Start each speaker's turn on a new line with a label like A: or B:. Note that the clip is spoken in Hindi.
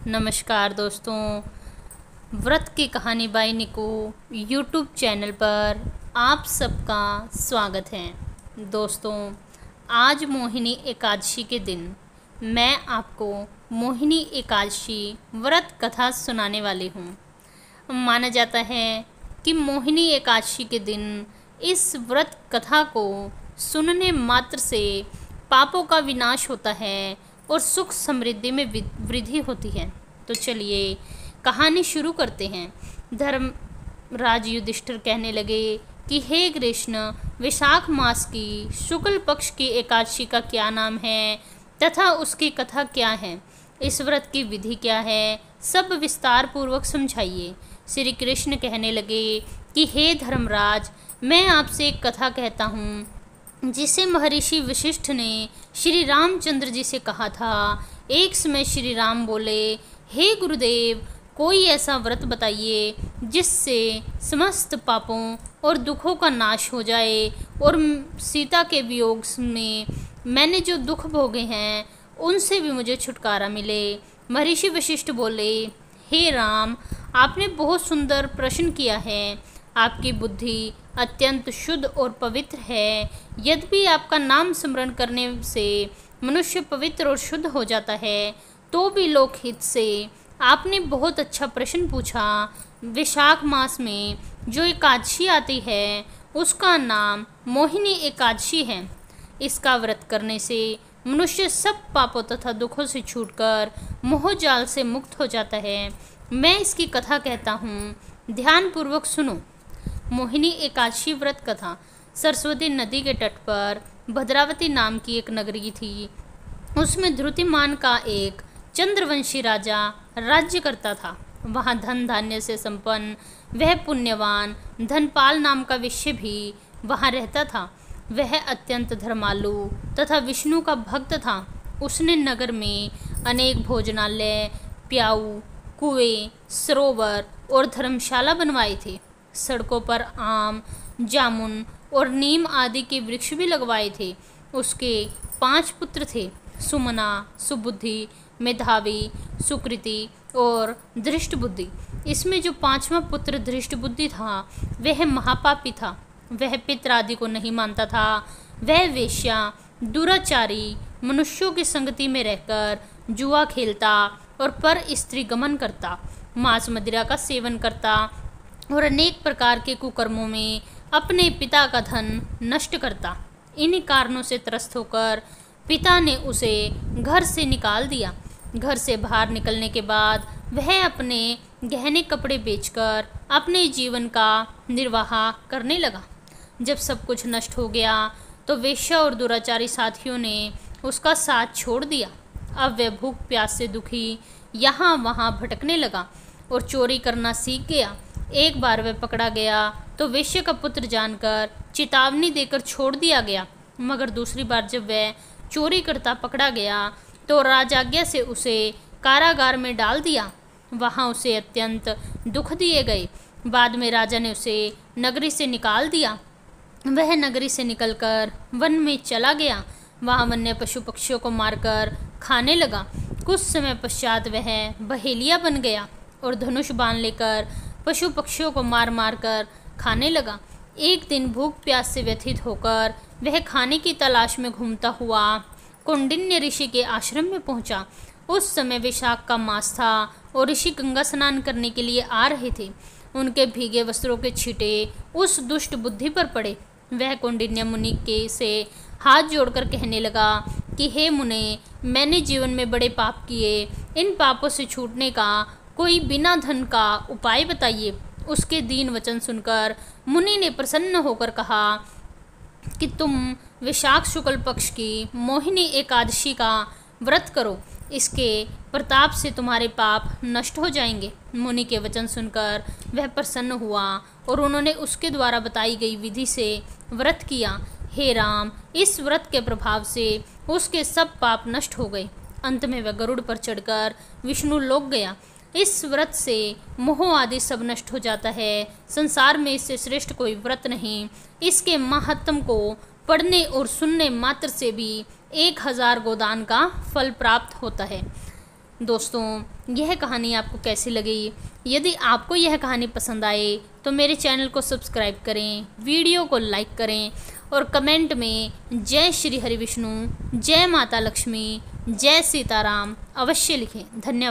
A: नमस्कार दोस्तों, व्रत की कहानी बाई निकू यूट्यूब चैनल पर आप सबका स्वागत है। दोस्तों, आज मोहिनी एकादशी के दिन मैं आपको मोहिनी एकादशी व्रत कथा सुनाने वाली हूँ। माना जाता है कि मोहिनी एकादशी के दिन इस व्रत कथा को सुनने मात्र से पापों का विनाश होता है और सुख समृद्धि में वृद्धि होती है। तो चलिए कहानी शुरू करते हैं। धर्मराज युधिष्ठिर कहने लगे कि हे कृष्ण, वैशाख मास की शुक्ल पक्ष की एकादशी का क्या नाम है तथा उसकी कथा क्या है, इस व्रत की विधि क्या है, सब विस्तार पूर्वक समझाइए। श्री कृष्ण कहने लगे कि हे धर्मराज, मैं आपसे एक कथा कहता हूँ जिसे महर्षि वशिष्ठ ने श्री रामचंद्र जी से कहा था। एक समय श्री राम बोले, हे गुरुदेव, कोई ऐसा व्रत बताइए जिससे समस्त पापों और दुखों का नाश हो जाए और सीता के वियोग में मैंने जो दुख भोगे हैं उनसे भी मुझे छुटकारा मिले। महर्षि वशिष्ठ बोले, हे राम, आपने बहुत सुंदर प्रश्न किया है। आपकी बुद्धि अत्यंत शुद्ध और पवित्र है। यद्यपि आपका नाम स्मरण करने से मनुष्य पवित्र और शुद्ध हो जाता है, तो भी लोकहित से आपने बहुत अच्छा प्रश्न पूछा। वैशाख मास में जो एकादशी आती है उसका नाम मोहिनी एकादशी है। इसका व्रत करने से मनुष्य सब पापों तथा दुखों से छूटकर मोह जाल से मुक्त हो जाता है। मैं इसकी कथा कहता हूँ, ध्यानपूर्वक सुनो। मोहिनी एकादशी व्रत कथा। सरस्वती नदी के तट पर भद्रावती नाम की एक नगरी थी। उसमें ध्रुतिमान का एक चंद्रवंशी राजा राज्य करता था। वहाँ धन धान्य से संपन्न वह पुण्यवान धनपाल नाम का विषय भी वहाँ रहता था। वह अत्यंत धर्मालु तथा विष्णु का भक्त था। उसने नगर में अनेक भोजनालय, प्याऊ, कुएं, सरोवर और धर्मशाला बनवाए थे। सड़कों पर आम, जामुन और नीम आदि के वृक्ष भी लगवाए थे। उसके 5 पुत्र थे, सुमना, सुबुद्धि, मेधावी, सुकृति और धृष्ट बुद्धि। इसमें जो 5वां पुत्र धृष्ट बुद्धि था वह महापापी था। वह पितर आदि को नहीं मानता था। वह वेश्या, दुराचारी, मनुष्यों की संगति में रहकर जुआ खेलता और पर स्त्री गमन करता, मांस मदिरा का सेवन करता और अनेक प्रकार के कुकर्मों में अपने पिता का धन नष्ट करता। इन कारणों से त्रस्त होकर पिता ने उसे घर से निकाल दिया। घर से बाहर निकलने के बाद वह अपने गहने कपड़े बेचकर अपने जीवन का निर्वाह करने लगा। जब सब कुछ नष्ट हो गया तो वेश्या और दुराचारी साथियों ने उसका साथ छोड़ दिया। अब वह भूख प्यास से दुखी यहाँ वहाँ भटकने लगा और चोरी करना सीख गया। एक बार वह पकड़ा गया तो वेश्या का पुत्र जानकर चेतावनी देकर छोड़ दिया गया, मगर दूसरी बार जब वह चोरी करता पकड़ा गया तो राजाज्ञा से उसे कारागार में डाल दिया। वहाँ उसे अत्यंत दुख दिए गए। बाद में राजा ने उसे नगरी से निकाल दिया। वह नगरी से निकलकर वन में चला गया। वहाँ वन्य पशु पक्षियों को मारकर खाने लगा। कुछ समय पश्चात वह बहेलिया बन गया और धनुष बाण लेकर पशु पक्षियों को मार मार कर खाने लगा। एक दिन भूख प्यास से व्यथित होकर वह खाने की तलाश में घूमता हुआ कौंडिन्य ऋषि के आश्रम में पहुंचा। उस समय वैशाख का मास था और ऋषि गंगा स्नान करने के लिए आ रहे थे। उनके भीगे वस्त्रों के छींटे उस दुष्ट बुद्धि पर पड़े। वह कौंडिन्य मुनि के से हाथ जोड़कर कहने लगा कि हे मुने, मैंने जीवन में बड़े पाप किए। इन पापों से छूटने का कोई बिना धन का उपाय बताइए। उसके दीन वचन सुनकर मुनि ने प्रसन्न होकर कहा कि तुम वैशाख शुक्ल पक्ष की मोहिनी एकादशी का व्रत करो। इसके प्रताप से तुम्हारे पाप नष्ट हो जाएंगे। मुनि के वचन सुनकर वह प्रसन्न हुआ और उन्होंने उसके द्वारा बताई गई विधि से व्रत किया। हे राम, इस व्रत के प्रभाव से उसके सब पाप नष्ट हो गए। अंत में वह गरुड़ पर चढ़कर विष्णु लोक गया। इस व्रत से मोह आदि सब नष्ट हो जाता है। संसार में इससे श्रेष्ठ कोई व्रत नहीं। इसके महात्म को पढ़ने और सुनने मात्र से भी 1000 गोदान का फल प्राप्त होता है। दोस्तों, यह कहानी आपको कैसी लगी? यदि आपको यह कहानी पसंद आए तो मेरे चैनल को सब्सक्राइब करें, वीडियो को लाइक करें और कमेंट में जय श्री हरि विष्णु, जय माता लक्ष्मी, जय सीताराम अवश्य लिखें। धन्यवाद।